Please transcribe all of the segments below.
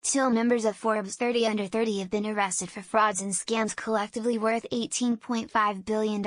TIL members of Forbes 30 Under 30 have been arrested for frauds and scams collectively worth $18.5 billion.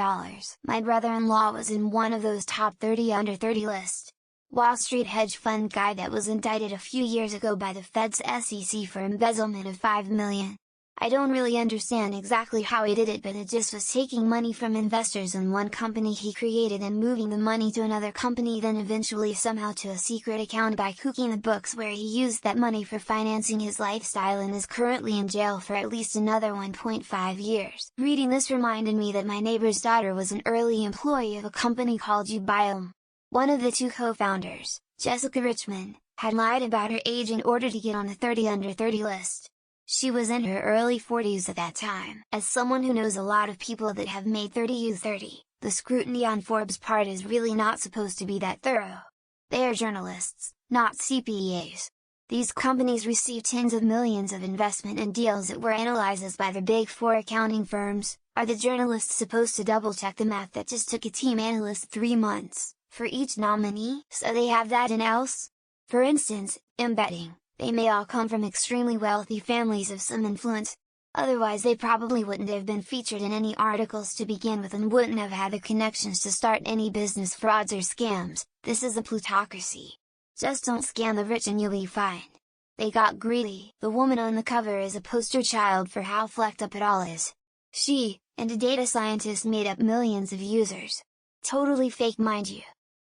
My brother-in-law was in one of those top 30 under 30 lists. Wall Street hedge fund guy that was indicted a few years ago by the Fed's SEC for embezzlement of $5 million. I don't really understand exactly how he did it, but it just was taking money from investors in one company he created and moving the money to another company, then eventually somehow to a secret account by cooking the books where he used that money for financing his lifestyle, and is currently in jail for at least another 1.5 years. Reading this reminded me that my neighbor's daughter was an early employee of a company called Ubiome. One of the two co-founders, Jessica Richmond, had lied about her age in order to get on the 30 Under 30 list. She was in her early 40s at that time. As someone who knows a lot of people that have made 30U30, the scrutiny on Forbes' part is really not supposed to be that thorough. They are journalists, not CPAs. These companies receive tens of millions of investment in deals that were analyzed by the Big Four accounting firms. Are the journalists supposed to double-check the math that just took a team analyst 3 months, for each nominee, so they have that in else? For instance, I'm betting they may all come from extremely wealthy families of some influence. Otherwise they probably wouldn't have been featured in any articles to begin with and wouldn't have had the connections to start any business frauds or scams. This is a plutocracy. Just don't scam the rich and you'll be fine. They got greedy. The woman on the cover is a poster child for how flecked up it all is. She, and a data scientist, made up millions of users. Totally fake, mind you.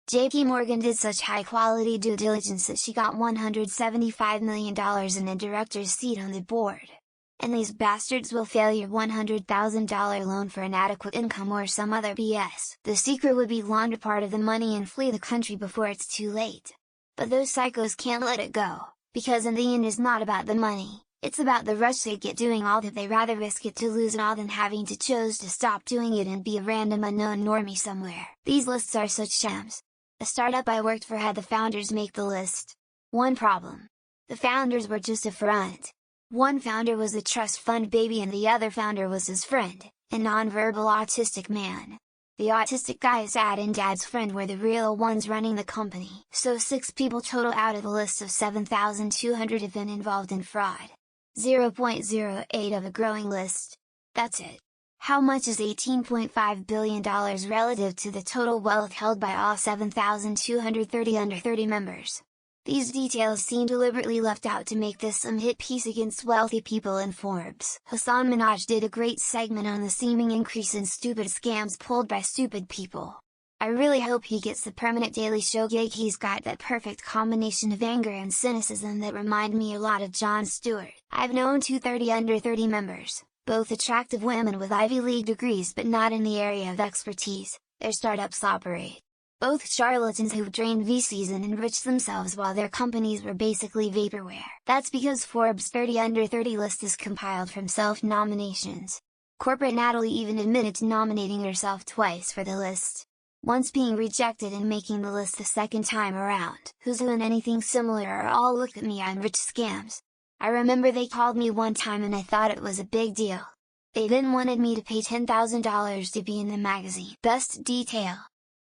JP Morgan did such high-quality due diligence that she got $175 million in a director's seat on the board. And these bastards will fail your $100,000 loan for inadequate income or some other BS. The secret would be launder part of the money and flee the country before it's too late. But those psychos can't let it go, because in the end it's not about the money, it's about the rush they get doing all that. They rather risk it to lose it all than having to choose to stop doing it and be a random unknown normie somewhere. These lists are such shams. A startup I worked for had the founders make the list. One problem. The founders were just a front. One founder was a trust fund baby and the other founder was his friend, a nonverbal autistic man. The autistic guy's dad and dad's friend were the real ones running the company. So 6 people total out of the list of 7,200 have been involved in fraud. 0.08 of a growing list. That's it. How much is $18.5 billion relative to the total wealth held by all 7,230 under 30 members? These details seem deliberately left out to make this some hit piece against wealthy people in Forbes. Hassan Minhaj did a great segment on the seeming increase in stupid scams pulled by stupid people. I really hope he gets the permanent Daily Show gig. He's got that perfect combination of anger and cynicism that remind me a lot of Jon Stewart. I've known 230 under 30 members, both attractive women with Ivy League degrees but not in the area of expertise. Their startups operate. Both charlatans who've drained VCs and enriched themselves while their companies were basically vaporware. That's because Forbes 30 under 30 list is compiled from self-nominations. Corporate Natalie even admitted to nominating herself twice for the list. Once being rejected and making the list the second time around. Who's who in anything similar are all "look at me, I'm rich" scams. I remember they called me one time and I thought it was a big deal. They then wanted me to pay $10,000 to be in the magazine. Best detail.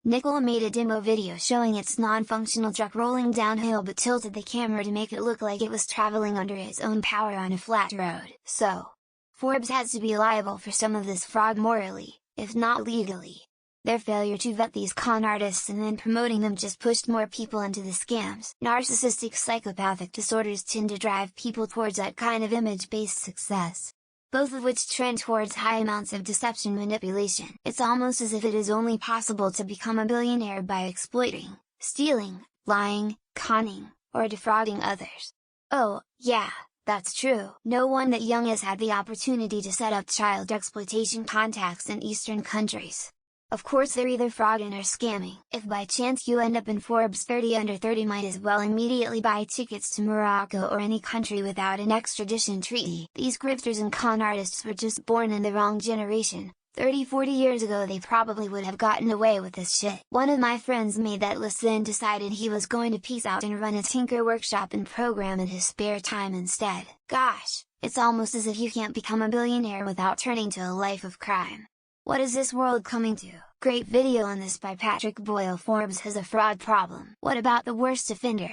Nikola made a demo video showing its non-functional truck rolling downhill but tilted the camera to make it look like it was traveling under its own power on a flat road. So, Forbes has to be liable for some of this fraud morally, if not legally. Their failure to vet these con artists and then promoting them just pushed more people into the scams. Narcissistic psychopathic disorders tend to drive people towards that kind of image-based success, both of which trend towards high amounts of deception manipulation. It's almost as if it is only possible to become a billionaire by exploiting, stealing, lying, conning, or defrauding others. Oh, yeah, that's true. No one that young has had the opportunity to set up child exploitation contacts in Eastern countries. Of course they're either frauding or scamming. If by chance you end up in Forbes 30 under 30, might as well immediately buy tickets to Morocco or any country without an extradition treaty. These grifters and con artists were just born in the wrong generation. 30-40 years ago they probably would have gotten away with this shit. One of my friends made that list, then decided he was going to peace out and run a tinker workshop and program in his spare time instead. Gosh, it's almost as if you can't become a billionaire without turning to a life of crime. What is this world coming to? Great video on this by Patrick Boyle. Forbes has a fraud problem. What about the worst offender?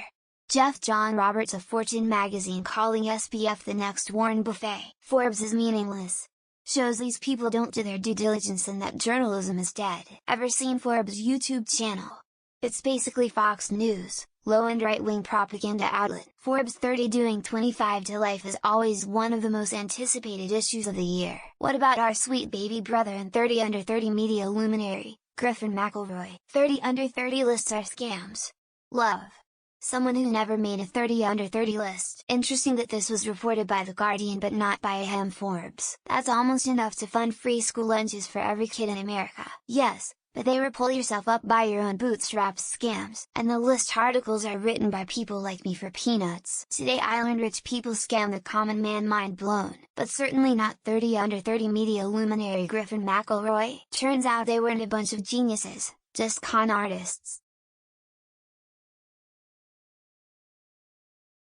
Jeff John Roberts of Fortune magazine calling SBF the next Warren Buffett. Forbes is meaningless. Shows these people don't do their due diligence and that journalism is dead. Ever seen Forbes' YouTube channel? It's basically Fox News, low-end right-wing propaganda outlet. Forbes 30 doing 25 to life is always one of the most anticipated issues of the year. What about our sweet baby brother and 30 under 30 media luminary, Griffin McElroy? 30 under 30 lists are scams. Love. Someone who never made a 30 under 30 list. Interesting that this was reported by The Guardian but not by Forbes. That's almost enough to fund free school lunches for every kid in America. Yes, but they were pull yourself up by your own bootstraps scams. And the list articles are written by people like me for peanuts. Today I learned rich people scam the common man, mind blown. But certainly not 30 under 30 media luminary Griffin McElroy. Turns out they weren't a bunch of geniuses, just con artists.